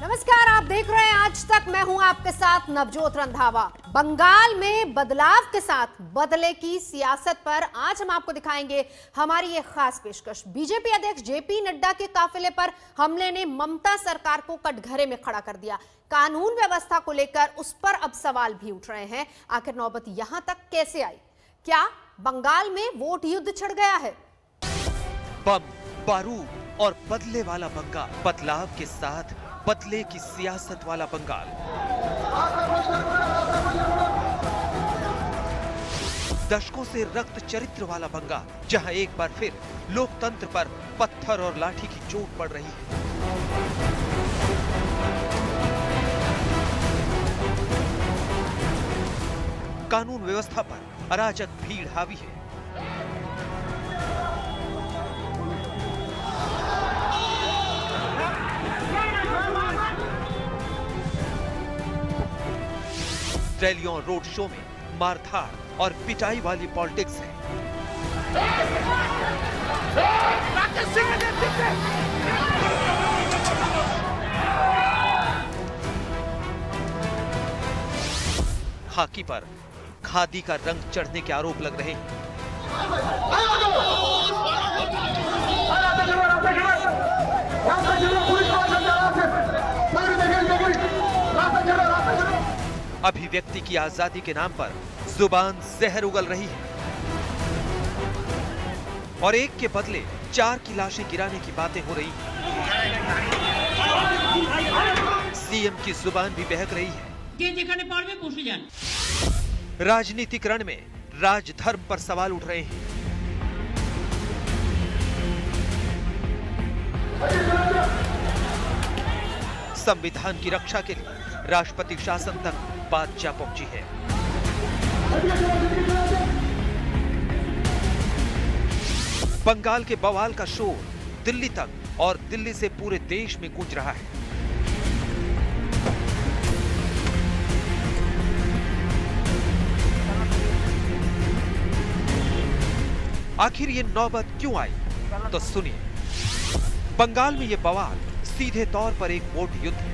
नमस्कार, आप देख रहे हैं आज तक। मैं हूं आपके साथ नवजोत रंधावा। बंगाल में बदलाव के साथ बदले की सियासत पर आज हम आपको दिखाएंगे हमारी एक खास पेशकश। बीजेपी अध्यक्ष जेपी नड्डा के काफिले पर हमले ने ममता सरकार को कटघरे में खड़ा कर दिया। कानून व्यवस्था को लेकर उस पर अब सवाल भी उठ रहे हैं। आखिर नौबत यहां तक कैसे आई? क्या बंगाल में वोट युद्ध छिड़ गया है? बम, बारूद और बदले वाला बंगाल, बदलाव के साथ बदले की सियासत वाला बंगाल। दशकों से रक्त चरित्र वाला बंगाल, जहां एक बार फिर लोकतंत्र पर पत्थर और लाठी की चोट पड़ रही है। कानून व्यवस्था पर अराजक भीड़ हावी है। रैलियों, रोड शो में मारधाड़ और पिटाई वाली पॉलिटिक्स है। खाकी पर खादी का रंग चढ़ने के आरोप लग रहे हैं। अभिव्यक्ति की आजादी के नाम पर जुबान जहर उगल रही है और एक के बदले 4 की लाशें गिराने की बातें हो रही हैं। सीएम की जुबान भी बहक रही है। राजनीतिक रण में राजधर्म पर सवाल उठ रहे हैं। संविधान की रक्षा के लिए राष्ट्रपति शासन तक बात जा पहुंची है। बंगाल के बवाल का शोर दिल्ली तक और दिल्ली से पूरे देश में गूंज रहा है। आखिर ये नौबत क्यों आई? तो सुनिए। बंगाल में ये बवाल सीधे तौर पर एक वोट युद्ध है।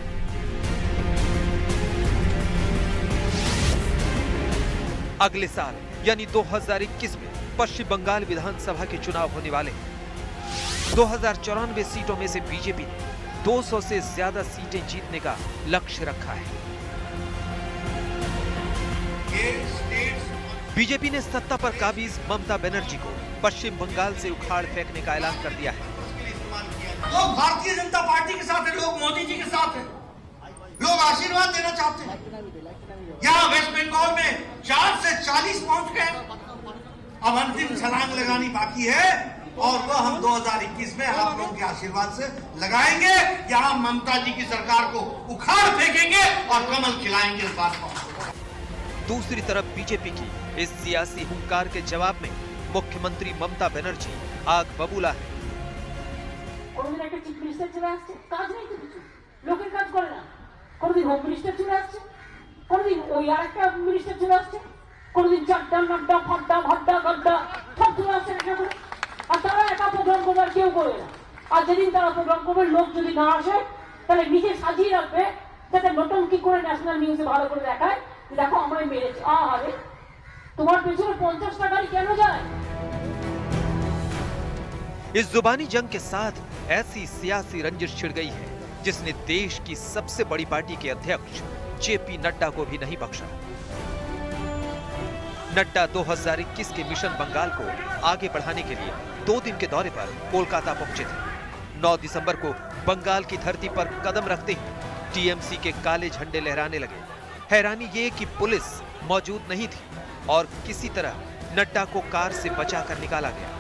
अगले साल यानी 2021 में पश्चिम बंगाल विधानसभा के चुनाव होने वाले हैं। 2094 सीटों में से बीजेपी ने 200 से ज्यादा सीटें जीतने का लक्ष्य रखा है। बीजेपी ने सत्ता पर काबिज ममता बनर्जी को पश्चिम बंगाल से उखाड़ फेंकने का ऐलान कर दिया है। लोग भारतीय जनता पार्टी के साथ है, लोग मोदी जी के साथ है, लोग आशीर्वाद देना चाहते हैं। यहाँ वेस्ट बंगाल में 4 से 40 पहुंच गए। अब अंतिम छलांग लगानी बाकी है और वो हम 2021 में आप लोगों के आशीर्वाद से लगाएंगे। यहाँ ममता जी की सरकार को उखाड़ फेंकेंगे और कमल खिलाएंगे इस बात को। दूसरी तरफ बीजेपी की इस सियासी हुंकार के जवाब में मुख्यमंत्री ममता बनर्जी आग बबूला है। যেদিন তারা প্রোগ্রাম করবে, লোক যদি না আসে তাহলে নিচে সাজিয়ে রাখবে যাতে নটঙ্কি করে ন্যাশনাল নিউজে ভালো করে দেখায় যে দেখো আমরা মেরেছি। আরে তোমার পেছনে 50 টাকারই কেন যায়? इस जुबानी जंग के साथ ऐसी सियासी रंजिश छिड़ गई है जिसने देश की सबसे बड़ी पार्टी के अध्यक्ष जेपी नड्डा को भी नहीं बख्शा। नड्डा 2021 के मिशन बंगाल को आगे बढ़ाने के लिए 2 दिन के दौरे पर कोलकाता पहुंचे थे। 9 दिसंबर को बंगाल की धरती पर कदम रखते ही टीएमसी के काले झंडे लहराने लगे। हैरानी ये कि पुलिस मौजूद नहीं थी और किसी तरह नड्डा को कार से बचाकर निकाला गया।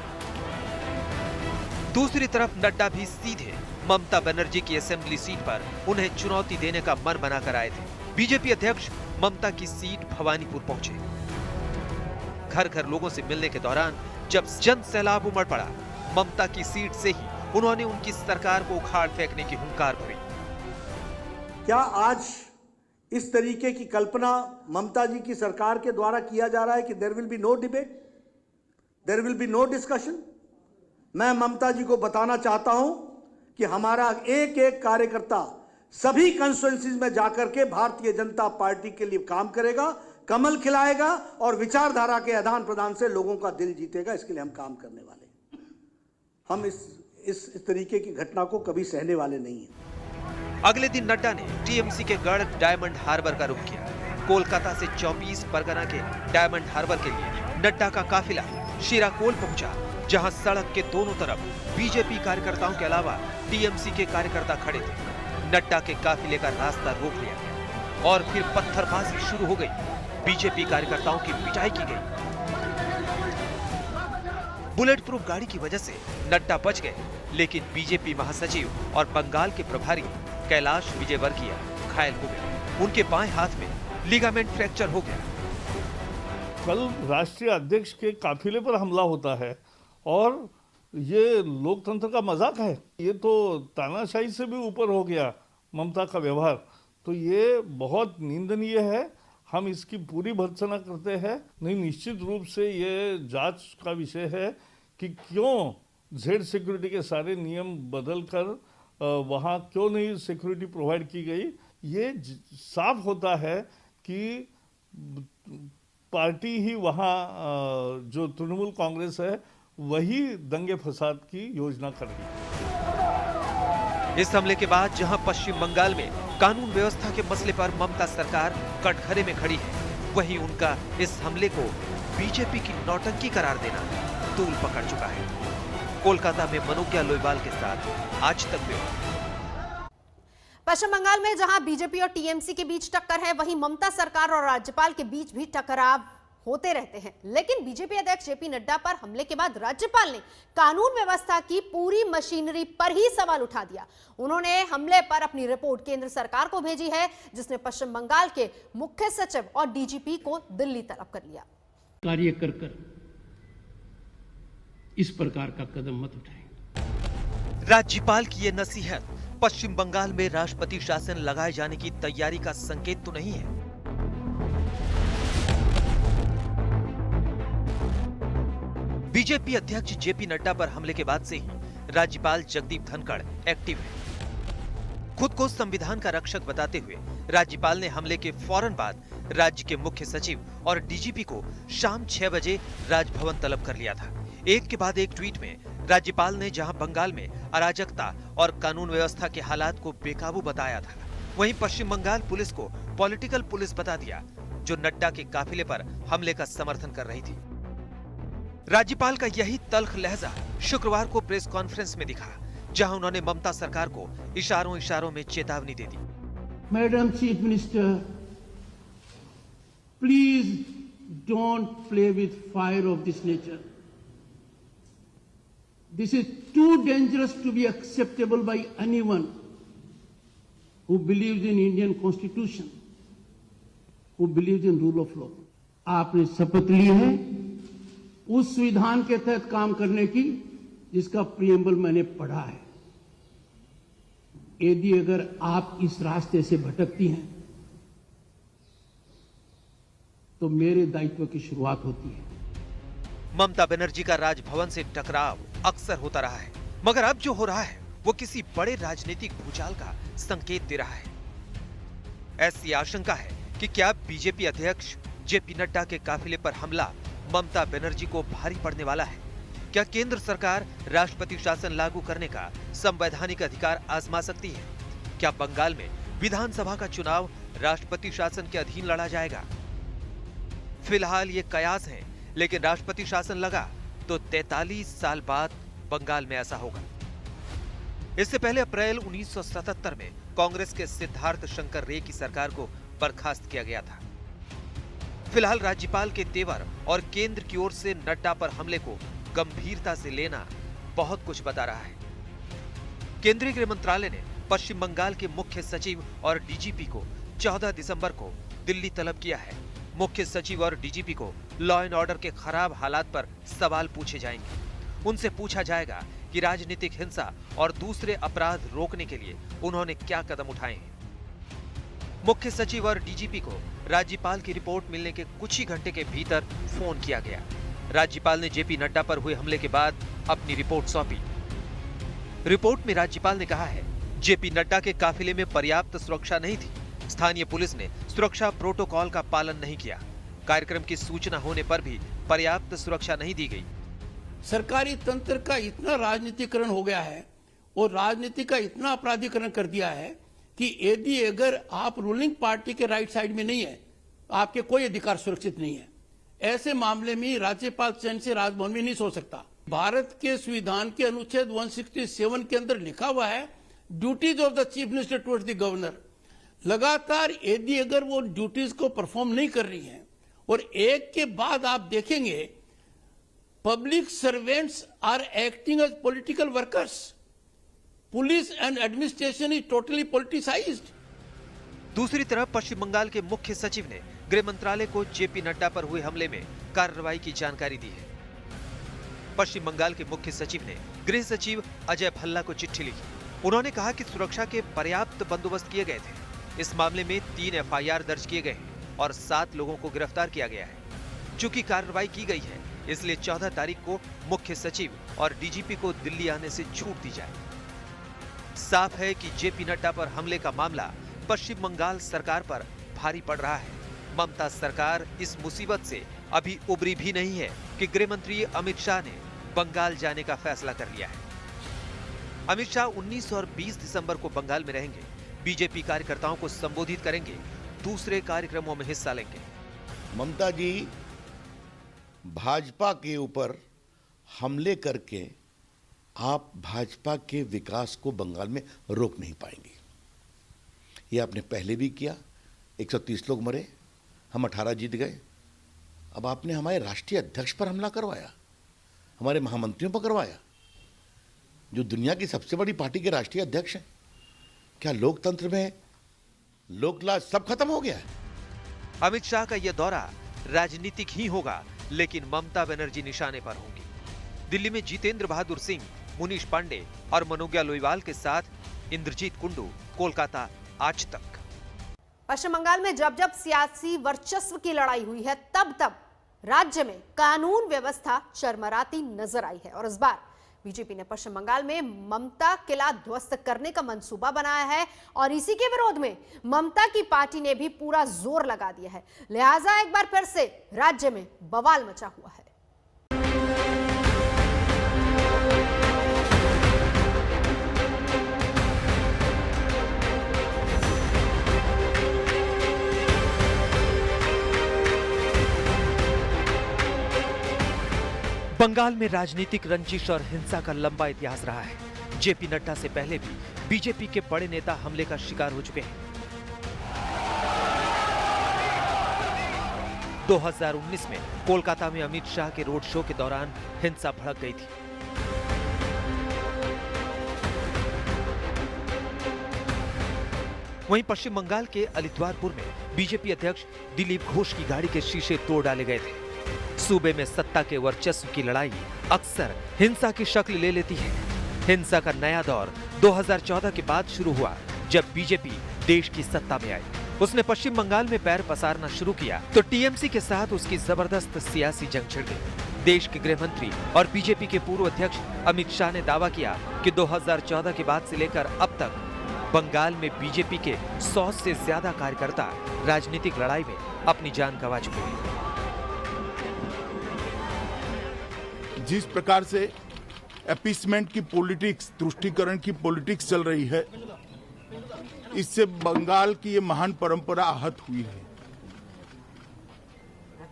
दूसरी तरफ नड्डा भी सीधे ममता बनर्जी की असेंबली सीट पर उन्हें चुनौती देने का मन बनाकर आए थे। बीजेपी अध्यक्ष ममता की सीट भवानीपुर पहुंचे। घर घर लोगों से मिलने के दौरान जब जन सैलाब उमड़ पड़ा, ममता की सीट से ही उन्होंने उनकी सरकार को उखाड़ फेंकने की हुंकार भरी। क्या आज इस तरीके की कल्पना ममता जी की सरकार के द्वारा किया जा रहा है कि there will be no debate, there will be no discussion? मैं ममता जी को बताना चाहता हूं कि हमारा एक एक कार्यकर्ता सभी कंस्टिट्यूएंसीज में जाकर के भारतीय जनता पार्टी के लिए काम करेगा, कमल खिलाएगा और विचारधारा के आदान प्रदान से लोगों का दिल जीतेगा। इसके लिए हम काम करने वाले हैं। हम इस तरीके की घटना को कभी सहने वाले नहीं हैं। अगले दिन नड्डा ने टीएमसी के गढ़ डायमंड हार्बर का रुख किया। कोलकाता से 24 परगना के डायमंड हार्बर के लिए नड्डा का काफिला शिराकोल पहुंचा, जहां सड़क के दोनों तरफ बीजेपी कार्यकर्ताओं के अलावा टीएमसी के कार्यकर्ता खड़े थे। नड्डा के काफिले का रास्ता रोक लिया गया और फिर पत्थरबाजी शुरू हो गई। बीजेपी कार्यकर्ताओं की पिटाई की गई। बुलेट प्रूफ गाड़ी की वजह से नड्डा बच गए, लेकिन बीजेपी महासचिव और बंगाल के प्रभारी कैलाश विजयवर्गीय घायल हो गए। उनके बाएं हाथ में लिगामेंट फ्रैक्चर हो गया। कल राष्ट्रीय अध्यक्ष के काफिले पर हमला होता है और ये लोकतंत्र का मजाक है। ये तो तानाशाही से भी ऊपर हो गया ममता का व्यवहार। तो ये बहुत निंदनीय है। हम इसकी पूरी भर्त्सना करते हैं। नहीं, निश्चित रूप से ये जांच का विषय है कि क्यों जेड सिक्योरिटी के सारे नियम बदलकर वहाँ क्यों नहीं सिक्योरिटी प्रोवाइड की गई। ये साफ होता है कि पार्टी ही वहाँ जो तृणमूल कांग्रेस है वही दंगे फसाद की योजना कर रही है। इस हमले के बाद जहां पश्चिम बंगाल में कानून व्यवस्था के मसले पर ममता सरकार कटघरे में खड़ी है, वहीं उनका इस हमले को बीजेपी की नौटंकी करार देना तूल पकड़ चुका है। कोलकाता में मनोज्ञा लोईवाल के साथ आज तक ब्यूरो। पश्चिम बंगाल में जहां बीजेपी और टीएमसी के बीच टक्कर है, वहीं ममता सरकार और राज्यपाल के बीच भी टकराव होते रहते हैं। लेकिन बीजेपी अध्यक्ष जेपी नड्डा पर हमले के बाद राज्यपाल ने कानून व्यवस्था की पूरी मशीनरी पर ही सवाल उठा दिया। उन्होंने हमले पर अपनी रिपोर्ट केंद्र सरकार को भेजी है, जिसने पश्चिम बंगाल के मुख्य सचिव और डीजीपी को दिल्ली तलब कर लिया। कार्य कर इस प्रकार का कदम मत उठाएं। राज्यपाल की ये नसीहत पश्चिम बंगाल में राष्ट्रपति शासन लगाए जाने की तैयारी का संकेत तो नहीं है। बीजेपी अध्यक्ष जेपी नड्डा पर हमले के बाद से ही राज्यपाल जगदीप धनखड़ एक्टिव है। खुद को संविधान का रक्षक बताते हुए राज्यपाल ने हमले के फौरन बाद राज्य के मुख्य सचिव और डीजीपी को शाम 6 बजे राजभवन तलब कर लिया था। एक के बाद एक ट्वीट में राज्यपाल ने जहां बंगाल में अराजकता और कानून व्यवस्था के हालात को बेकाबू बताया था, वहीं पश्चिम बंगाल पुलिस को पॉलिटिकल पुलिस बता दिया, जो नड्डा के काफिले पर हमले का समर्थन कर रही थी। राज्यपाल का यही तल्ख लहजा शुक्रवार को प्रेस कॉन्फ्रेंस में दिखा, जहां उन्होंने ममता सरकार को इशारों में चेतावनी दे दी। Madam chief minister, please don't play with fire of this nature. This is too dangerous to be acceptable by anyone who believes in Indian Constitution, who believes in rule of law। आपने शपथ ली है उस संविधान के तहत काम करने की जिसका प्रियम्बल मैंने पढ़ा है। यदि अगर आप इस रास्ते से भटकती हैं तो मेरे दायित्व की शुरुआत होती है। ममता बनर्जी का राजभवन से टकराव अक्सर होता रहा है, मगर अब जो हो रहा है वो किसी बड़े राजनीतिक भूचाल का संकेत दे रहा है। ऐसी आशंका है कि क्या बीजेपी अध्यक्ष जेपी नड्डा के काफिले पर हमला ममता बनर्जी को भारी पड़ने वाला है? क्या केंद्र सरकार राष्ट्रपति शासन लागू करने का संवैधानिक अधिकार आजमा सकती है? क्या बंगाल में विधानसभा का चुनाव राष्ट्रपति शासन के अधीन लड़ा जाएगा? फिलहाल ये कयास हैं, लेकिन राष्ट्रपति शासन लगा तो 43 साल बाद बंगाल में ऐसा होगा। इससे पहले अप्रैल 1977 में कांग्रेस के सिद्धार्थ शंकर रे की सरकार को बर्खास्त किया गया था। फिलहाल राज्यपाल के तेवर और केंद्र की ओर से नड्डा पर हमले को गंभीरता से लेना बहुत कुछ बता रहा है। केंद्रीय गृह मंत्रालय ने पश्चिम बंगाल के मुख्य सचिव और डीजीपी को 14 दिसंबर को दिल्ली तलब किया है। मुख्य सचिव और डीजीपी को लॉ एंड ऑर्डर के खराब हालात पर सवाल पूछे जाएंगे। उनसे पूछा जाएगा कि राजनीतिक हिंसा और दूसरे अपराध रोकने के लिए उन्होंने क्या कदम उठाए हैं। मुख्य सचिव और डीजीपी को राज्यपाल की रिपोर्ट मिलने के कुछ ही घंटे के भीतर फोन किया गया। राज्यपाल ने जेपी नड्डा पर हुए हमले के बाद अपनी रिपोर्ट सौंपी। रिपोर्ट में राज्यपाल ने कहा है, जेपी नड्डा के काफिले में पर्याप्त सुरक्षा नहीं थी। स्थानीय पुलिस ने सुरक्षा प्रोटोकॉल का पालन नहीं किया। कार्यक्रम की सूचना होने पर भी पर्याप्त सुरक्षा नहीं दी गई। सरकारी तंत्र का इतना राजनीतिकरण हो गया है और राजनीति का इतना अपराधीकरण कर दिया है कि यदि अगर आप रूलिंग पार्टी के राइट साइड में नहीं है, आपके कोई अधिकार सुरक्षित नहीं है। ऐसे मामले में राज्यपाल चैन से राजभवन में नहीं सो सकता। भारत के संविधान के अनुच्छेद 167 के अंदर लिखा हुआ है duties of the chief minister towards the governor. लगातार यदि अगर वो ड्यूटीज को परफॉर्म नहीं कर रही हैं और एक के बाद आप देखेंगे public servants are acting as political workers. Police and administration is totally politicized. दूसरी तरफ पश्चिम बंगाल के मुख्य सचिव ने गृह मंत्रालय को जेपी नड्डा पर हुए हमले में कार्रवाई की जानकारी दी है। पश्चिम बंगाल के मुख्य सचिव ने गृह सचिव अजय भल्ला को चिट्ठी लिखी। उन्होंने कहा कि सुरक्षा के पर्याप्त बंदोबस्त किए गए थे। इस मामले में 3 एफआईआर दर्ज किए गए हैं और 7 लोगों को गिरफ्तार किया गया है। चूंकि कार्रवाई की गई है, इसलिए 14 तारीख को मुख्य सचिव और डीजीपी को दिल्ली आने से छूट दी जाए। साफ है कि जेपी नड्डा पर हमले का मामला पश्चिम बंगाल सरकार पर भारी पड़ रहा है। ममता सरकार इस मुसीबत से अभी उबरी भी नहीं है कि गृह मंत्री अमित शाह ने बंगाल जाने का फैसला कर लिया है। अमित शाह 19 और 20 दिसंबर को बंगाल में रहेंगे। बीजेपी कार्यकर्ताओं को संबोधित करेंगे, दूसरे कार्यक्रमों में हिस्सा लेंगे। ममता जी भाजपा के ऊपर हमले करके आप भाजपा के विकास को बंगाल में रोक नहीं पाएंगे। ये आपने पहले भी किया, 130 लोग मरे, हम 18 जीत गए। अब आपने हमारे राष्ट्रीय अध्यक्ष पर हमला करवाया, हमारे महामंत्रियों पर करवाया, जो दुनिया की सबसे बड़ी पार्टी के राष्ट्रीय अध्यक्ष हैं। क्या लोकतंत्र में लोकलाज सब खत्म हो गया है? अमित शाह का यह दौरा राजनीतिक ही होगा, लेकिन ममता बनर्जी निशाने पर होंगी। दिल्ली में जितेंद्र बहादुर सिंह, मुनीश पांडे और मनोज्ञा लोईवाल के साथ इंद्रजीत कुंडू, कोलकाता, आज तक। पश्चिम बंगाल में जब जब सियासी वर्चस्व की लड़ाई हुई है, तब तब राज्य में कानून व्यवस्था चरमराती नजर आई है। और इस बार बीजेपी ने पश्चिम बंगाल में ममता किला ध्वस्त करने का मंसूबा बनाया है और इसी के विरोध में ममता की पार्टी ने भी पूरा जोर लगा दिया है। लिहाजा एक बार फिर से राज्य में बवाल मचा हुआ है। बंगाल में राजनीतिक रंजिश और हिंसा का लंबा इतिहास रहा है। जेपी नड्डा से पहले भी बीजेपी के बड़े नेता हमले का शिकार हो चुके हैं। 2019 में कोलकाता में अमित शाह के रोड शो के दौरान हिंसा भड़क गई थी। वहीं पश्चिम बंगाल के अलीद्वारपुर में बीजेपी अध्यक्ष दिलीप घोष की गाड़ी के शीशे तोड़ डाले गए थे। सूबे में सत्ता के वर्चस्व की लड़ाई अक्सर हिंसा की शक्ल ले लेती है। हिंसा का नया दौर 2014 के बाद शुरू हुआ, जब बीजेपी देश की सत्ता में आई। उसने पश्चिम बंगाल में पैर पसारना शुरू किया तो टीएमसी के साथ उसकी जबरदस्त सियासी जंग छिड़ गई। देश के गृह मंत्री और बीजेपी के पूर्व अध्यक्ष अमित शाह ने दावा किया कि 2014 के बाद से लेकर अब तक बंगाल में बीजेपी के 100 से ज्यादा कार्यकर्ता राजनीतिक लड़ाई में अपनी जान गंवा चुके हैं। जिस प्रकार से अपीसमेंट की पॉलिटिक्स, तुष्टीकरण की पॉलिटिक्स चल रही है, इससे बंगाल की ये महान परंपरा आहत हुई है।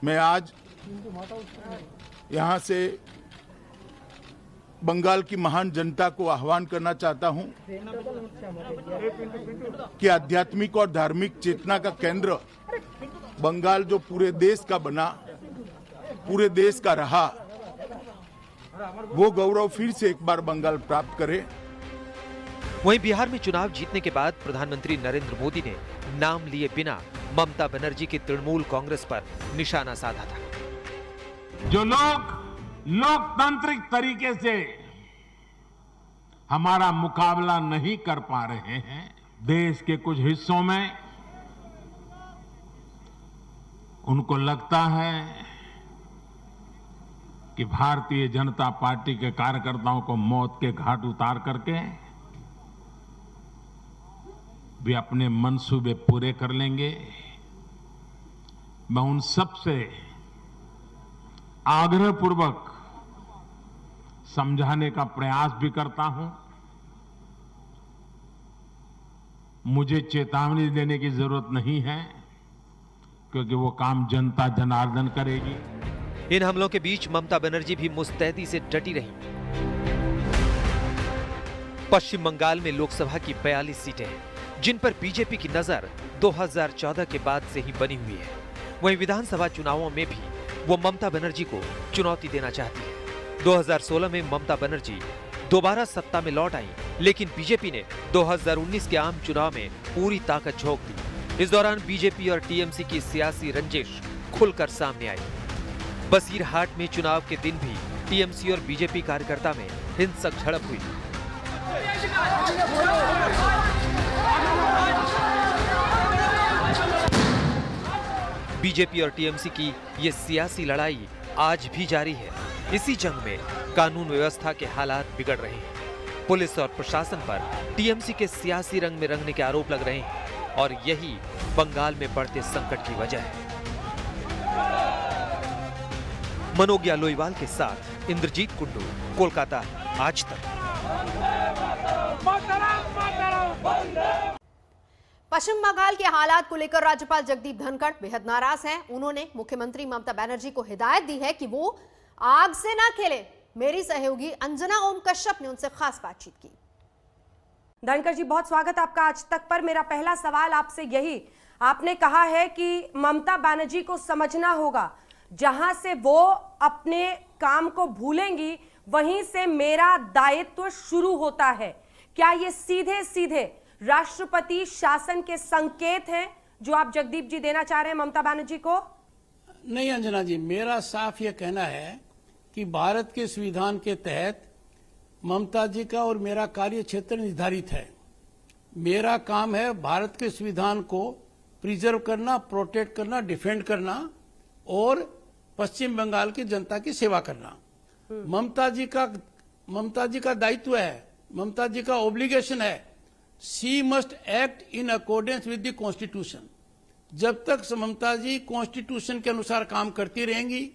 मैं आज यहां से बंगाल की महान जनता को आह्वान करना चाहता हूं कि आध्यात्मिक और धार्मिक चेतना का केंद्र बंगाल जो पूरे देश का बना, पूरे देश का रहा, वो गौरव फिर से एक बार बंगाल प्राप्त करे। वहीं बिहार में चुनाव जीतने के बाद प्रधानमंत्री नरेंद्र मोदी ने नाम लिए बिना ममता बनर्जी की तृणमूल कांग्रेस पर निशाना साधा था। जो लोग लोकतांत्रिक तरीके से हमारा मुकाबला नहीं कर पा रहे हैं, देश के कुछ हिस्सों में उनको लगता है कि भारतीय जनता पार्टी के कार्यकर्ताओं को मौत के घाट उतार करके वे अपने मंसूबे पूरे कर लेंगे। मैं उन सब से आग्रहपूर्वक समझाने का प्रयास भी करता हूं। मुझे चेतावनी देने की जरूरत नहीं है, क्योंकि वो काम जनता जनार्दन करेगी। इन हमलों के बीच ममता बनर्जी भी मुस्तैदी से डटी रही। पश्चिम बंगाल में लोकसभा की 42 सीटें हैं, जिन पर बीजेपी की नजर 2014 के बाद से ही बनी हुई है। वहीं विधानसभा चुनावों में भी वो ममता बनर्जी को चुनौती देना चाहती है। 2016 में ममता बनर्जी दोबारा सत्ता में लौट आई, लेकिन बीजेपी ने 2019 के आम चुनाव में पूरी ताकत झोंक दी। इस दौरान बीजेपी और टीएमसी की सियासी रंजिश खुलकर सामने आई। बसीरहाट में चुनाव के दिन भी टीएमसी और बीजेपी कार्यकर्ता में हिंसक झड़प हुई। बीजेपी और टीएमसी की ये सियासी लड़ाई आज भी जारी है। इसी जंग में कानून व्यवस्था के हालात बिगड़ रहे हैं। पुलिस और प्रशासन पर टीएमसी के सियासी रंग में रंगने के आरोप लग रहे हैं और यही बंगाल में बढ़ते संकट की वजह है। मनोज्ञा लोईवाल के साथ इंद्रजीत कुंडू, कोलकाता, आज तक। पश्चिम बंगाल के हालात को लेकर राज्यपाल जगदीप धनखड़ बेहद नाराज हैं। उन्होंने मुख्यमंत्री ममता बनर्जी को हिदायत दी है कि वो आग से ना खेले। मेरी सहयोगी अंजना ओम कश्यप ने उनसे खास बातचीत की। धनखड़ जी, बहुत स्वागत आपका आज तक पर। मेरा पहला सवाल आपसे यही, आपने कहा है कि ममता बनर्जी को समझना होगा, जहां से वो अपने काम को भूलेंगी वहीं से मेरा दायित्व शुरू होता है। क्या ये सीधे सीधे राष्ट्रपति शासन के संकेत हैं जो आप जगदीप जी देना चाह रहे हैं ममता बनर्जी को? नहीं अंजना जी, मेरा साफ ये कहना है कि भारत के संविधान के तहत ममता जी का और मेरा कार्य क्षेत्र निर्धारित है। मेरा काम है भारत के संविधान को प्रिजर्व करना, प्रोटेक्ट करना, डिफेंड करना और पश्चिम बंगाल की जनता की सेवा करना। ममता जी का दायित्व है, ममता जी का ऑब्लिगेशन है। She must act in accordance with the constitution. जब तक ममता जी कॉन्स्टिट्यूशन के अनुसार काम करती रहेंगी,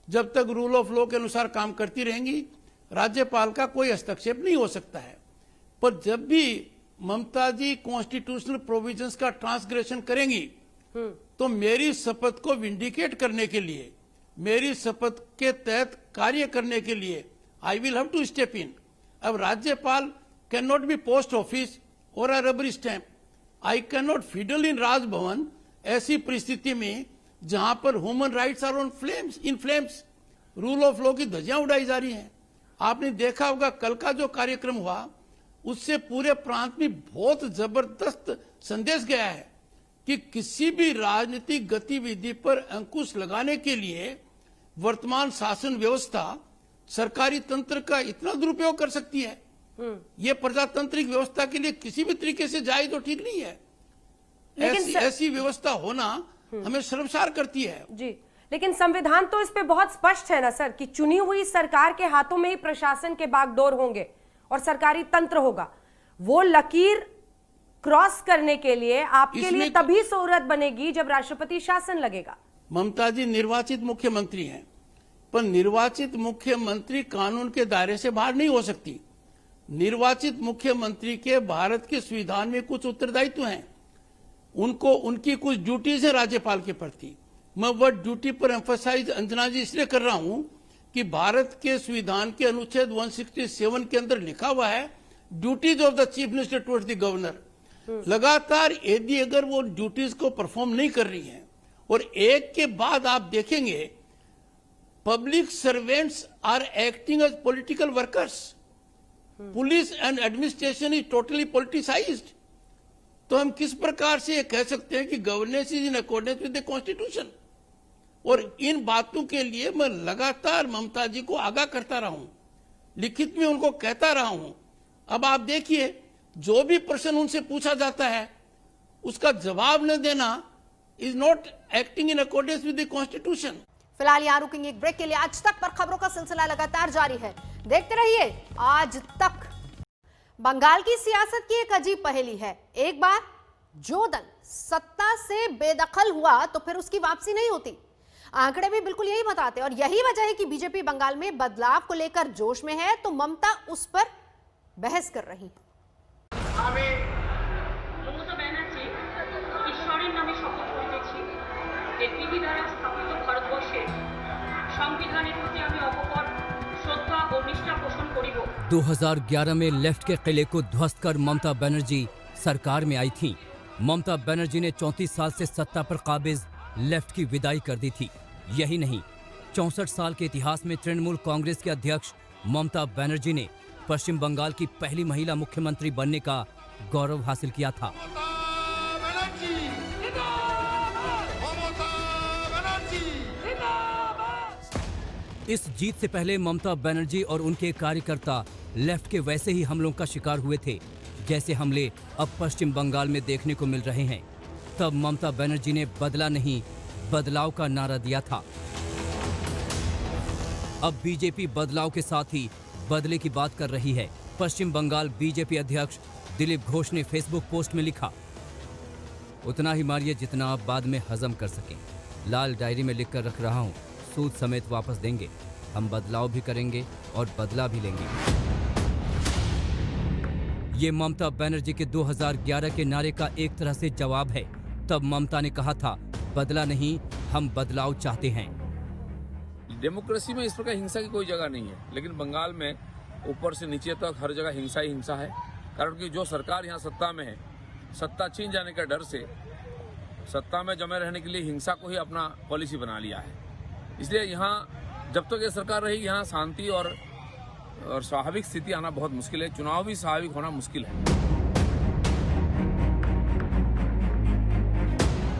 जब तक रूल ऑफ लॉ के अनुसार काम करती रहेंगी, राज्यपाल का कोई हस्तक्षेप नहीं हो सकता है। पर जब भी ममता जी कॉन्स्टिट्यूशनल प्रोविजंस का ट्रांसग्रेशन करेंगी तो मेरी शपथ को विंडिकेट करने के लिए, मेरी शपथ के तहत कार्य करने के लिए I will have to step in. अब राज्यपाल can not be post office और a rubber stamp. I can not fiddle in Raj Bhavan ऐसी परिस्थिति में जहां पर human rights are on flames, in flames, rule of law की ध्वजियां उड़ाई जा रही हैं। आपने देखा होगा कल का जो कार्यक्रम हुआ उससे पूरे प्रांत में बहुत जबरदस्त संदेश गया है कि किसी भी राजनीतिक गतिविधि पर अंकुश लगाने के लिए वर्तमान शासन व्यवस्था सरकारी तंत्र का इतना दुरुपयोग कर सकती है। ये प्रजातांत्रिक व्यवस्था के लिए किसी भी तरीके से जायज और ठीक नहीं है। ऐसी व्यवस्था होना हमें शर्मसार करती है। जी, लेकिन संविधान तो इस पे बहुत स्पष्ट है ना सर, कि चुनी हुई सरकार के हाथों में ही प्रशासन के बागडोर होंगे और सरकारी तंत्र होगा। वो लकीर क्रॉस करने के लिए आपके लिए तभी जरूरत बनेगी जब राष्ट्रपति शासन लगेगा। ममता जी निर्वाचित मुख्यमंत्री हैं, पर निर्वाचित मुख्यमंत्री कानून के दायरे से बाहर नहीं हो सकती। निर्वाचित मुख्यमंत्री के भारत के संविधान में कुछ उत्तरदायित्व हैं, उनको उनकी कुछ ड्यूटीज है राज्यपाल के प्रति। मैं वह ड्यूटी पर एम्फसाइज अंजना जी इसलिए कर रहा हूं कि भारत के संविधान के अनुच्छेद 167 के अंदर लिखा हुआ है duties of the chief minister towards the governor. लगातार यदि अगर वो ड्यूटीज को परफॉर्म नहीं कर रही हैं और एक के बाद आप देखेंगे public servants are acting as political workers, police and administration is totally politicized, तो हम किस प्रकार से ये कह सकते हैं कि governance is in accordance with the constitution? और इन बातों के लिए मैं लगातार ममता जी को आगाह करता रहा हूं, लिखित में उनको कहता रहा हूं। अब आप देखिए जो भी प्रश्न उनसे पूछा जाता है उसका जवाब न देना is not acting in accordance with the constitution. फिलहाल यहाँ रुकेंगे एक ब्रेक के लिए। आज तक पर खबरों का सिलसिला लगातार जारी है, देखते रहिए आज तक। बंगाल की सियासत की एक अजीब पहेली है, एक बार जो दल सत्ता से बेदखल हुआ तो फिर उसकी वापसी नहीं होती। आंकड़े भी बिल्कुल यही बताते हैं और यही वजह है कि बीजेपी बंगाल में बदलाव को लेकर जोश में है तो ममता उस पर बहस कर रही है। মমতা ব্যানার্জি ঈশ্বরের নামে শপথ করিতেছি যে তিনি দ্বারা স্থাপিত ভারতবর্ষের সংবিধানের প্রতি আমি অকপট শ্রদ্ধা ও নিষ্ঠা পোষণ করিব। 2011 में लेफ्ट के किले को ध्वस्त कर ममता बनर्जी सरकार में आई थी। ममता बनर्जी ने 34 साल से सत्ता पर काबिज लेफ्ट की विदाई कर दी थी। यही नहीं, 64 साल के इतिहास में तृणमूल कांग्रेस के अध्यक्ष ममता बनर्जी ने पश्चिम बंगाल की पहली महिला मुख्यमंत्री बनने का गौरव हासिल किया था। इस जीत से पहले ममता बनर्जी और उनके कार्यकर्ता लेफ्ट के वैसे ही हमलों का शिकार हुए थे जैसे हमले अब पश्चिम बंगाल में देखने को मिल रहे हैं। तब ममता बनर्जी ने बदला नहीं बदलाव का नारा दिया था। अब बीजेपी बदलाव के साथ ही बदले की बात कर रही है। पश्चिम बंगाल बीजेपी अध्यक्ष दिलीप घोष ने फेसबुक पोस्ट में लिखा, उतना ही मारिए जितना आप बाद में हजम कर सकें। लाल डायरी में लिखकर रख रहा हूं, सूद समेत वापस देंगे। हम बदलाव भी करेंगे और बदला भी लेंगे। ये ममता बनर्जी के 2011 के नारे का एक तरह से जवाब है। तब ममता ने कहा था, बदला नहीं, हम बदलाव चाहते हैं। डेमोक्रेसी में इस प्रकार हिंसा की कोई जगह नहीं है, लेकिन बंगाल में ऊपर से नीचे तक हर जगह हिंसा ही हिंसा है। कारण कि जो सरकार यहाँ सत्ता में है, सत्ता छीन जाने के डर से सत्ता में जमे रहने के लिए हिंसा को ही अपना पॉलिसी बना लिया है। इसलिए यहाँ जब तक ये सरकार रहेगी, यहाँ शांति और स्वाभाविक स्थिति आना बहुत मुश्किल है। चुनाव भी स्वाभाविक होना मुश्किल है।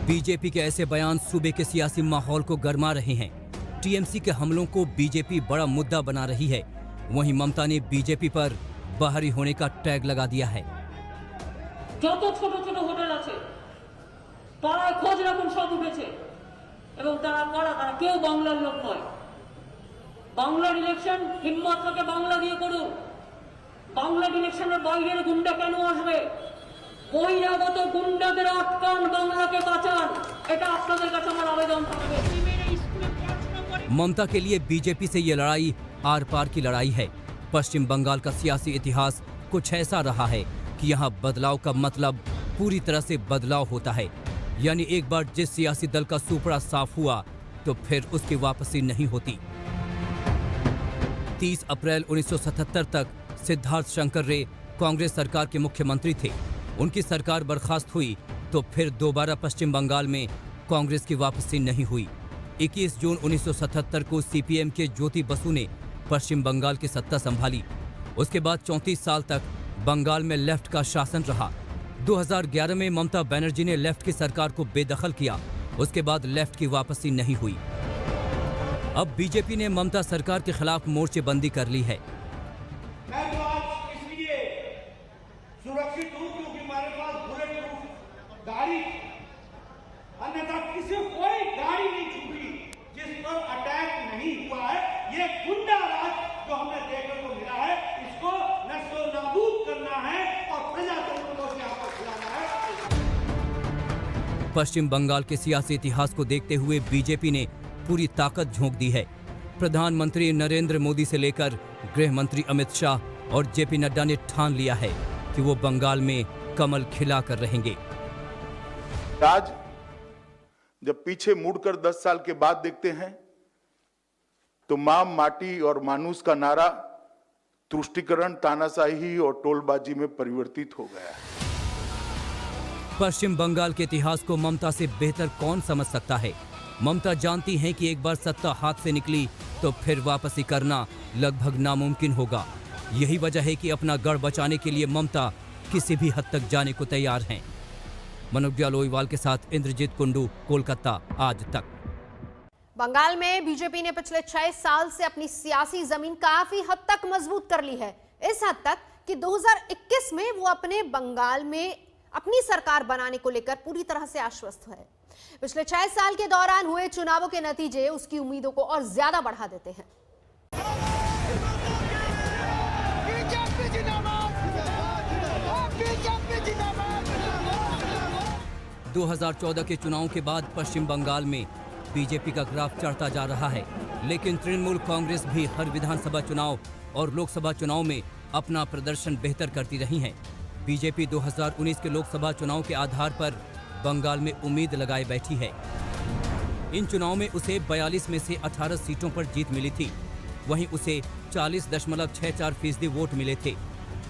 बीजेपी के ऐसे बयान सूबे के सियासी माहौल को गरमा रहे हैं। टीएमसी के हमलों को बीजेपी बड़ा मुद्दा बना रही है। वहीं ममता ने बीजेपी पर बाहरी होने का टैग लगा दिया है। যত ছোট ছোট হোটেল আছে পাড়ায় খোঁজ রাখুন, সব উঠেছে এবং তারা কারা কারা, কেউ বাংলার লোক নয়। বাংলার ইলেকশন হিম্মত থেকে বাংলা দিয়ে করুন। বাংলার ইলেকশনের বাইরের গুন্ডা কেন আসবে? বহিরাগত গুন্ডাদের আটকান, বাংলাকে বাঁচান, এটা আপনাদের কাছে আমার আবেদন থাকবে। ममता के लिए बीजेपी से ये लड़ाई आर पार की लड़ाई है। पश्चिम बंगाल का सियासी इतिहास कुछ ऐसा रहा है कि यहाँ बदलाव का मतलब पूरी तरह से बदलाव होता है। यानी एक बार जिस सियासी दल का सुपड़ा साफ हुआ तो फिर उसकी वापसी नहीं होती। 30 अप्रैल 1977 तक सिद्धार्थ शंकर रे कांग्रेस सरकार के मुख्यमंत्री थे। उनकी सरकार बर्खास्त हुई तो फिर दोबारा पश्चिम बंगाल में कांग्रेस की वापसी नहीं हुई। 21 जून 1977 को सीपीएम के ज्योति बसु ने पश्चिम बंगाल की सत्ता संभाली। उसके बाद 34 साल तक बंगाल में लेफ्ट का शासन रहा। 2011 में ममता बनर्जी ने लेफ्ट की सरकार को बेदखल किया। उसके बाद लेफ्ट की वापसी नहीं हुई। अब बीजेपी ने ममता सरकार के खिलाफ मोर्चेबंदी कर ली है। मैं तो आज इसलिए सुरक्षित हूं क्योंकि हमारे पास बुलेट प्रूफ गाड़ी, अन्यथा किसी कोई गाड़ी नहीं छूटी जिस पर अटैक नहीं हुआ है। ये गुंडा राज जो हमें देखने को मिला है, इसको नस्लो नाबूद करना है और प्रजातंत्र को यहाँ पर खिलाना है। पश्चिम बंगाल के सियासी इतिहास को देखते हुए बीजेपी ने पूरी ताकत झोंक दी है। प्रधानमंत्री नरेंद्र मोदी से लेकर गृह मंत्री अमित शाह और जेपी नड्डा ने ठान लिया है कि वो बंगाल में कमल खिला कर रहेंगे। आज जब पीछे मुड़कर 10 साल के बाद देखते हैं तो मां, माटी और मानुस का नारा तुष्टीकरण, तानाशाही और टोलबाजी में परिवर्तित हो गया है। पश्चिम बंगाल के इतिहास को ममता से बेहतर कौन समझ सकता है। ममता जानती हैं कि एक बार सत्ता हाथ से निकली तो फिर वापसी करना लगभग नामुमकिन होगा। यही वजह है कि अपना गढ़ बचाने के लिए ममता किसी भी हद तक जाने को तैयार हैं। मनोज लोईवाल के साथ इंद्रजीत कुंडू, कोलकाता, आज तक। बंगाल में बीजेपी ने पिछले 6 साल से अपनी सियासी जमीन काफी हद तक मजबूत कर ली है। इस हद तक कि 2021 में वो अपने बंगाल में अपनी सरकार बनाने को लेकर पूरी तरह से आश्वस्त है। पिछले 6 साल के दौरान हुए चुनावों के नतीजे उसकी उम्मीदों को और ज्यादा बढ़ा देते हैं। 2014 के चुनाव के बाद पश्चिम बंगाल में बीजेपी का ग्राफ चढ़ता जा रहा है, लेकिन तृणमूल कांग्रेस भी हर विधानसभा चुनाव और लोकसभा चुनाव में अपना प्रदर्शन बेहतर करती रही है। बीजेपी 2019 के लोकसभा चुनाव के आधार पर बंगाल में उम्मीद लगाए बैठी है। इन चुनाव में उसे 42 में से 18 सीटों पर जीत मिली थी। वहीं उसे 40.64% वोट मिले थे।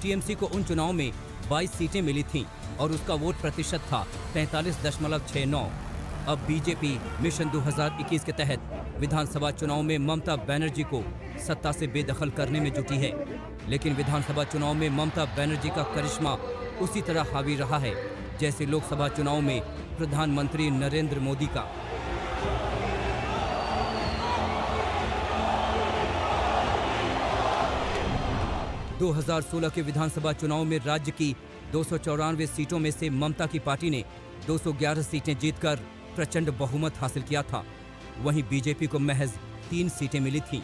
टीएमसी को उन चुनाव में 22 सीटें मिली थीं और उसका वोट प्रतिशत था 43.69। अब बीजेपी मिशन 2021 के तहत विधानसभा चुनाव में ममता बनर्जी को सत्ता से बेदखल करने में जुटी है, लेकिन विधानसभा चुनाव में ममता बनर्जी का करिश्मा उसी तरह हावी रहा है जैसे लोकसभा चुनाव में प्रधानमंत्री नरेंद्र मोदी का। – 2016 के विधानसभा चुनाव में राज्य की 294 सीटों में से ममता की पार्टी ने 211 सीटें जीतकर प्रचंड बहुमत हासिल किया था। वहीं बीजेपी को महज 3 सीटें मिली थीं।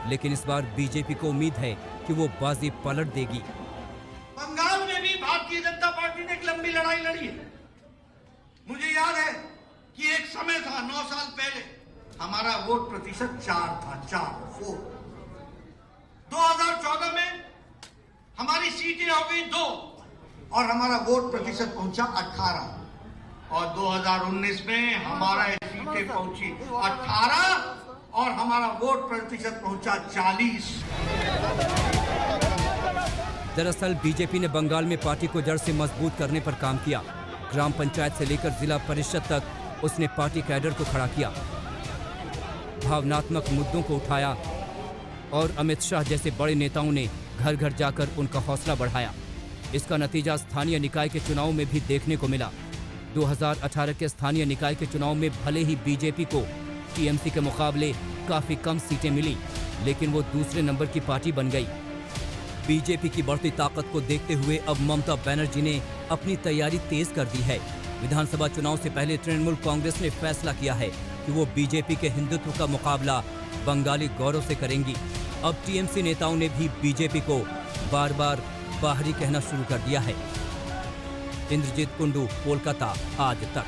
लेकिन इस बार बीजेपी को उम्मीद है कि वो बाजी पलट देगी। बंगाल में भी भारतीय जनता पार्टी ने एक लंबी लड़ाई लड़ी है। मुझे याद है कि एक समय था 9 साल पहले हमारा वोट प्रतिशत 4 था। 2014 में हमारी सीटें हो गई 2 और हमारा वोट प्रतिशत पहुंचा 18 और 2019 में हमारा सीटें पहुंची 18 और हमारा वोट प्रतिशत पहुंचा 40। दरअसल बीजेपी ने बंगाल में पार्टी को जड़ से मजबूत करने पर काम किया। ग्राम पंचायत से लेकर जिला परिषद तक उसने पार्टी कैडर को खड़ा किया, भावनात्मक मुद्दों को उठाया और अमित शाह जैसे बड़े नेताओं ने घर घर जाकर उनका हौसला बढ़ाया। इसका नतीजा स्थानीय निकाय के चुनाव में भी देखने को मिला। 2018 के स्थानीय निकाय के चुनाव में भले ही बीजेपी को टीएमसी के मुकाबले काफी कम सीटें मिली, लेकिन वो दूसरे नंबर की पार्टी बन गई। बीजेपी की बढ़ती ताकत को देखते हुए अब ममता बनर्जी ने अपनी तैयारी तेज कर दी है। विधानसभा चुनाव से पहले तृणमूल कांग्रेस ने फैसला किया है कि वो बीजेपी के हिंदुत्व का मुकाबला बंगाली गौरव से करेंगी। अब टीएमसी नेताओं ने भी बीजेपी को बार बार बाहरी कहना शुरू कर दिया है। इंद्रजीत कुंडू, कोलकाता, आज तक।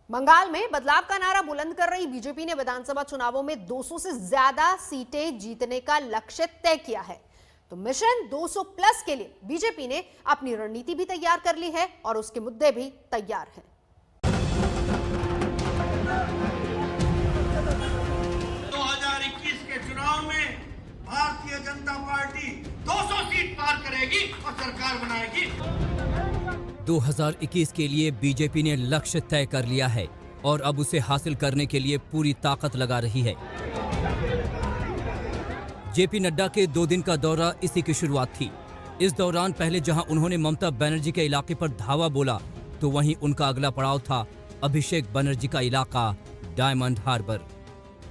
बंगाल में बदलाव का नारा बुलंद कर रही बीजेपी ने विधानसभा चुनावों में 200 से ज्यादा सीटें जीतने का लक्ष्य तय किया है। तो मिशन 200 प्लस के लिए बीजेपी ने अपनी रणनीति भी तैयार कर ली है और उसके मुद्दे भी तैयार हैं। 2021 के चुनाव में भारतीय जनता पार्टी 200 सीट पार करेगी और सरकार बनाएगी। 2021 के लिए बीजेपी ने लक्ष्य तय कर लिया है और अब उसे हासिल करने के लिए पूरी ताकत लगा रही है। जेपी नड्डा के 2 दिन का दौरा इसी की शुरुआत थी। इस दौरान पहले जहां उन्होंने ममता बनर्जी के इलाके पर धावा बोला, तो वहीं उनका अगला पड़ाव था अभिषेक बनर्जी का इलाका डायमंड हार्बर।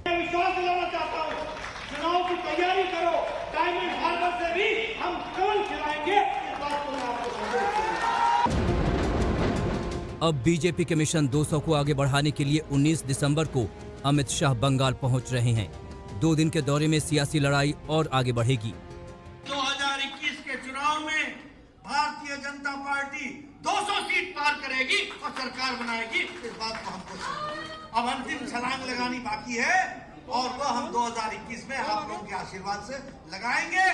विश्वास दिलाना चाहता हूं, चुनाव की तैयारी करो, डायमंड हार्बर से भी हम कमल खिलाएंगे। इस बात को मैं आपको संदेश दूंगा। अब बीजेपी के मिशन 200 को आगे बढ़ाने के लिए 19 दिसंबर को अमित शाह बंगाल पहुंच रहे हैं। 2 दिन के दौरे में सियासी लड़ाई और आगे बढ़ेगी। 2021 के चुनाव में भारतीय जनता पार्टी 200 सीट पार करेगी और सरकार बनाएगी। इस बात को हमको अब अंतिम छलांग लगानी बाकी है और वो हम 2021 में आप लोगों के आशीर्वाद से लगाएंगे।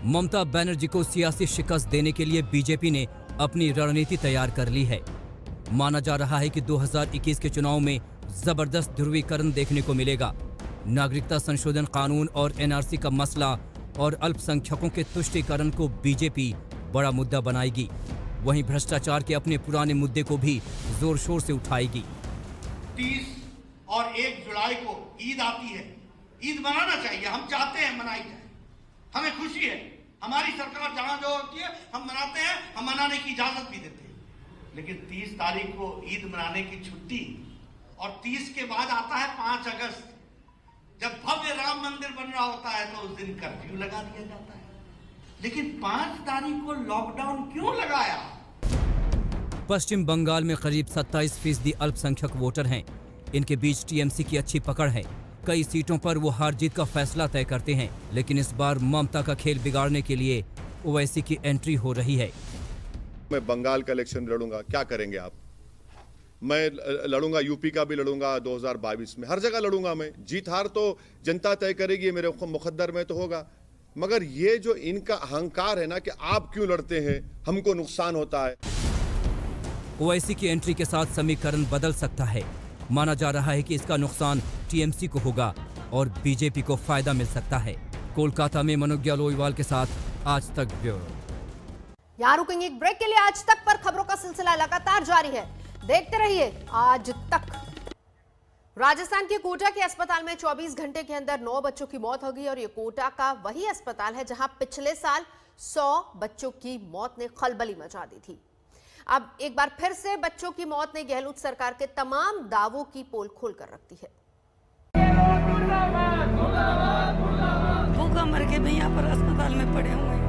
ममता बनर्जी को सियासी शिकस्त देने के लिए बीजेपी ने अपनी रणनीति तैयार कर ली है। माना जा रहा है कि 2021 के चुनाव में जबरदस्त ध्रुवीकरण देखने को मिलेगा। नागरिकता संशोधन कानून और एनआरसी का मसला और अल्पसंख्यकों के तुष्टीकरण को बीजेपी बड़ा मुद्दा बनाएगी। वहीं भ्रष्टाचार के अपने पुराने मुद्दे को भी जोर शोर से उठाएगी। 30 और 1 जुलाई को ईद आती है। ईद मनाना चाहिए, हम चाहते हैं मनाई जाए, हमें खुशी है। हमारी सरकार जहां जो होती है हम मनाते हैं, हम मनाने की इजाजत भी देते हैं। लेकिन 30 तारीख को ईद मनाने की छुट्टी और 30 के बाद आता है 5 अगस्त, जब भव्य राम मंदिर बन रहा होता है तो उस दिन कर्फ्यू लगा दिया जाता है। लेकिन 5 तारीख को लॉकडाउन क्यों लगाया? पश्चिम बंगाल में करीब 27% अल्पसंख्यक वोटर हैं। इनके बीच टीएमसी की अच्छी पकड़ है। कई सीटों पर वो हार जीत का फैसला तय करते हैं, लेकिन इस बार ममता का खेल बिगाड़ने के लिए ओवैसी की एंट्री हो रही है। मैं बंगाल का इलेक्शन लड़ूंगा, क्या करेंगे आप? मैं लड़ूंगा, यूपी का भी लड़ूंगा 2022 में, हर जगह लड़ूंगा मैं। जीत हार तो जनता तय करेगी, मेरे मुकद्दर में तो होगा। मगर ये जो इनका अहंकार है ना कि आप क्यों लड़ते हैं, हमको नुकसान होता है। ओवैसी की एंट्री के साथ समीकरण बदल सकता है। माना जा रहा है कि इसका नुकसान टीएमसी को होगा और बीजेपी को फायदा मिल सकता है। कोलकाता में मनोज लोईवाल के साथ आज तक ब्यूरो। यहाँ रुकेंगे एक ब्रेक के लिए। आज तक पर खबरों का सिलसिला लगातार जारी है, देखते रहिए आज तक। राजस्थान के कोटा के अस्पताल में 24 घंटे के अंदर 9 बच्चों की मौत हो गई और ये कोटा का वही अस्पताल है जहां पिछले साल 100 बच्चों की मौत ने खलबली मचा दी थी। अब एक बार फिर से बच्चों की मौत ने गहलोत सरकार के तमाम दावों की पोल खोलकर रखती है। भूखा मर के भी यहाँ पर अस्पताल में पड़े हुए हैं।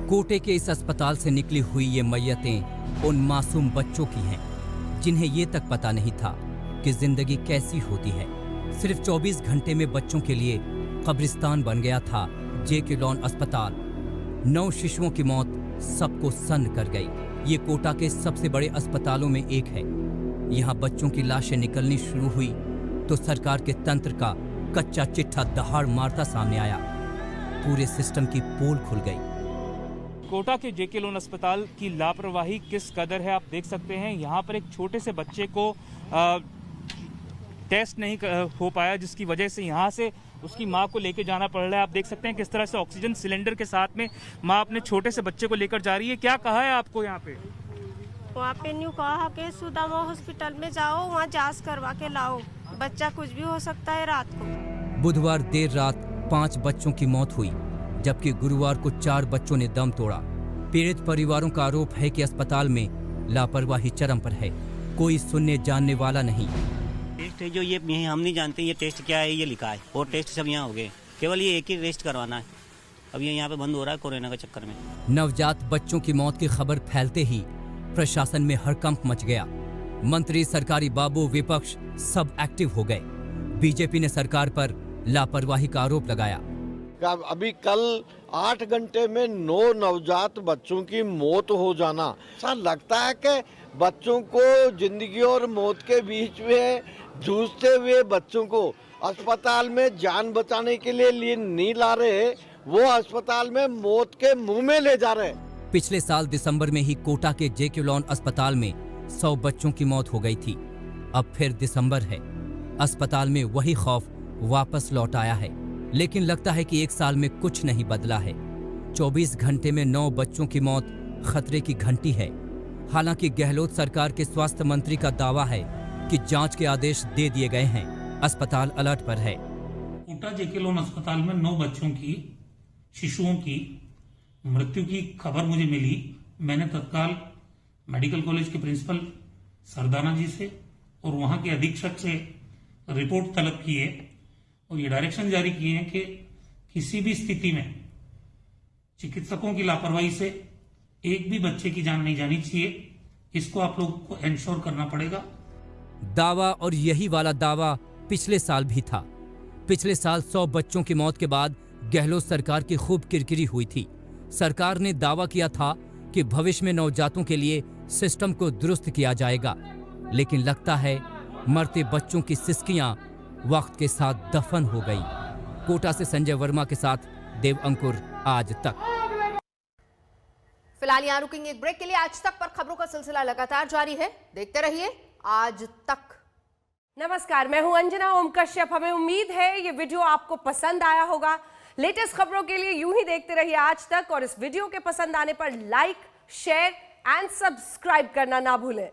कोटे के इस अस्पताल से निकली हुई ये मैयतें उन मासूम बच्चों की हैं जिन्हें ये तक पता नहीं था कि जिंदगी कैसी होती है। सिर्फ 24 घंटे में बच्चों के लिए कब्रिस्तान बन गया था जेके लॉन अस्पताल। 9 शिशुओं की मौत सबको सन्न कर गई। ये कोटा के सबसे बड़े अस्पतालों में एक है। यहाँ बच्चों की लाशें निकलनी शुरू हुई तो सरकार के तंत्र का कच्चा चिट्ठा दहाड़ मारता सामने आया। पूरे सिस्टम की पोल खुल गई। कोटा के जेके लोन अस्पताल की लापरवाही किस कदर है आप देख सकते हैं। यहाँ पर एक छोटे से बच्चे को टेस्ट नहीं हो पाया, जिसकी वजह से यहाँ से उसकी माँ को लेकर जाना पड़ रहा है। आप देख सकते हैं किस तरह से ऑक्सीजन सिलेंडर के साथ में माँ अपने छोटे से बच्चे को लेकर जा रही है। क्या कहा है आपको यहाँ पे? वहाँ पे न्यू कहा कि सुदामा हॉस्पिटल में जाओ, वहाँ जांच करवा के लाओ, बच्चा कुछ भी हो सकता है रात को। बुधवार देर रात 5 बच्चों की मौत हुई, जबकि गुरुवार को 4 बच्चों ने दम तोड़ा। पीड़ित परिवारों का आरोप है कि अस्पताल में लापरवाही चरम पर है, कोई सुनने जानने वाला नहीं। टेस्ट है जो ये हम नहीं जानते ये टेस्ट क्या है, ये लिखा है और टेस्ट सब यहाँ हो गए, केवल ये एक ही टेस्ट करवाना है। अब ये यहाँ पे बंद हो रहा है कोरोना के चक्कर में। नवजात बच्चों की मौत की खबर फैलते ही प्रशासन में हड़कंप मच गया। मंत्री, सरकारी बाबू, विपक्ष सब एक्टिव हो गए। बीजेपी ने सरकार पर लापरवाही का आरोप लगाया। अभी कल 8 घंटे में 9 नवजात बच्चों की मौत हो जाना, ऐसा लगता है कि बच्चों को जिंदगी और मौत के बीच में जूझते हुए बच्चों को अस्पताल में जान बचाने के लिए नहीं ला रहे, वो अस्पताल में मौत के मुंह में ले जा रहे। पिछले साल दिसंबर में ही कोटा के जेके लॉन अस्पताल में 100 बच्चों की मौत हो गई थी। अब फिर दिसंबर है, अस्पताल में वही खौफ वापस लौट आया है। लेकिन लगता है कि 1 साल में कुछ नहीं बदला है। 24 घंटे में 9 बच्चों की मौत खतरे की घंटी है। हालांकि गहलोत सरकार के स्वास्थ्य मंत्री का दावा है कि जांच के आदेश दे दिए गए हैं, अस्पताल अलर्ट पर है। कोटा जेके लोन अस्पताल में 9 बच्चों की, शिशुओं की मृत्यु की खबर मुझे मिली। मैंने तत्काल मेडिकल कॉलेज के प्रिंसिपल सरदाना जी से और वहां के अधीक्षक से रिपोर्ट तलब की है और ये डायरेक्शन जारी किए हैं कि किसी भी स्थिति में चिकित्सकों की लापरवाही से एक भी बच्चे की जान नहीं जानी चाहिए। इसको आप लोगों को एंश्योर करना पड़ेगा। दावा, और यही वाला दावा पिछले साल भी था। पिछले साल 100 बच्चों की मौत के बाद गहलोत सरकार की खूब किरकिरी हुई थी। सरकार ने दावा किया था कि भविष्य में नवजातों के लिए सिस्टम को दुरुस्त किया जाएगा, लेकिन लगता है मरते बच्चों की सिसकियां वक्त के साथ दफन हो गई। कोटा से संजय वर्मा के साथ देव अंकुर, आज तक। फिलहाल यहाँ रुकेंगे एक ब्रेक के लिए। आज तक पर खबरों का सिलसिला लगातार जारी है, देखते रहिए आज तक। नमस्कार, मैं हूं अंजना ओम कश्यप। हमें उम्मीद है ये वीडियो आपको पसंद आया होगा। लेटेस्ट खबरों के लिए यूं ही देखते रहिए आज तक, और इस वीडियो के पसंद आने पर लाइक, शेयर एंड सब्सक्राइब करना ना भूलें।